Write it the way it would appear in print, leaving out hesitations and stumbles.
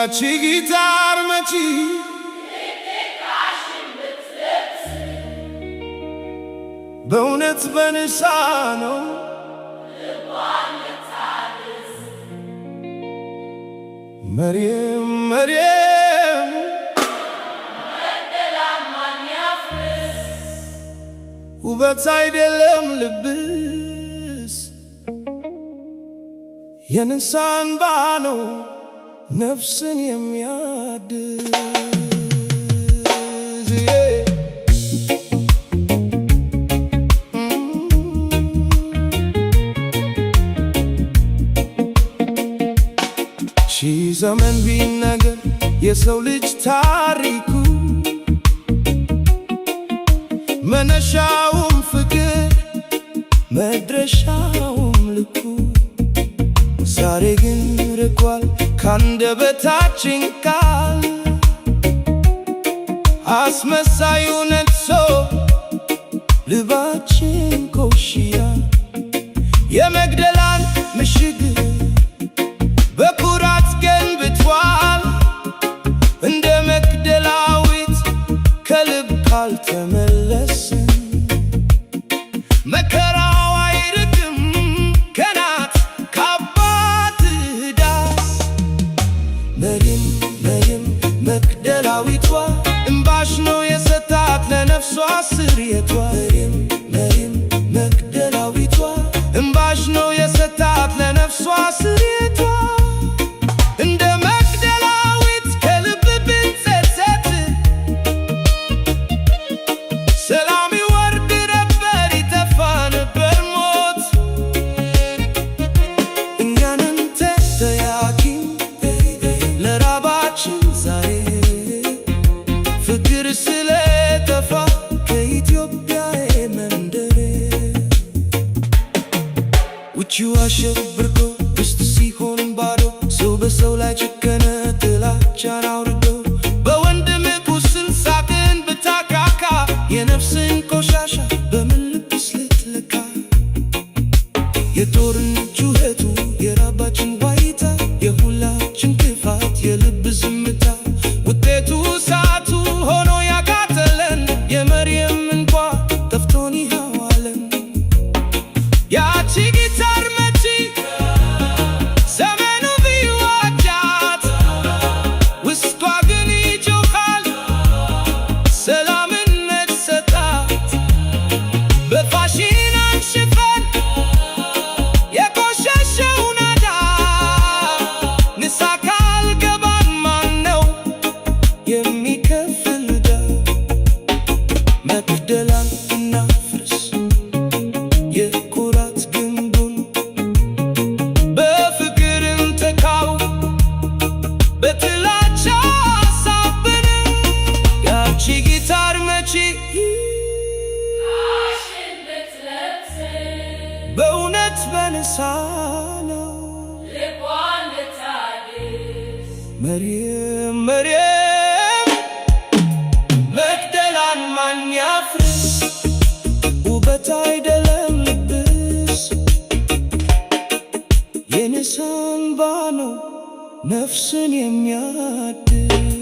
ያቺ ጊታር መቺ በእውነት በንሳ ነው መርየም መርየም ውበት አይደለም ልብስ የንሳ እንባ ነው ነፍስን የሚያድስ ሺህ ዘመን ቢነገር የሰው ልጅ ታሪኩ መነሻውም ፍቅር መድረሻውም ልኩ ዛሬ ግን ርቋል ካንደበታችን ቃል አስመሳዩ ነግሶ ልባችን ኮሽያ የመግደላን ምሽግ በኩራት ገንብቷል እንደ መግደላዊት ከልብ ካልተመለስን መከራው አይርቅም ከናት ከአባት ዳስ መርየም መርየም መግደላዊቷ እምባሽ ነው የሰጣት ለነፍሷ ስርየቷ መርየም መርየም መግደላዊቷ እምባሽ ነው የሰጣት ለነፍሷ ስርየቷ እንደ መግደላዊት ከልብ ብንጸጸት ሰላም ይወርድ ነበር ይጠፋ ነበር ሞት እኛንን ተጠያቂም ለራባችን ዛሬ ፍቅር ስለጠፋ ከኢትዮጵያ መንደሬ ውጪው አሸብርቆ ውስጥ ሲሆን ባዶ ሰው በሰው ላይ ጨከነ ጥላቻን አውርዶ በወንድም ቁስል ሳቅን ብታካካ የነፍስን ቆሻሻ በምን ልብስ ልትለካ የጦርነት ጩኸቱ የራባችን ዋይታ የሁላችን ክፋት የልብ ዝምታ ውጤቱ እሳቱ ሆኖ ያቃጠለን የመርየም እንባ ጠፍቶን ይኸዋለን ያቺ ጊታር መቺ ዘመኑ ቢዋጃት ውስጧ ግን ይጮኻል ሰላምን ነሰጣት በፋሽን አንሽፈን የቆሸሸው ናዳ ንሳ ካልገባን ማን ነው የሚከፍል ዕዳ መግደላን እናፍርስ የኩራት ግንቡን በፍቅር እንተካው በጥላቻ ሳብን ያቺ ጊታር መቺ በእውነት በንሳ ነው መርየም መርየም መግደላን ማን ያፍርስ ውበት አይደለም ልብስ የንሳ እንባ ነው ነፍስን የሚያድስ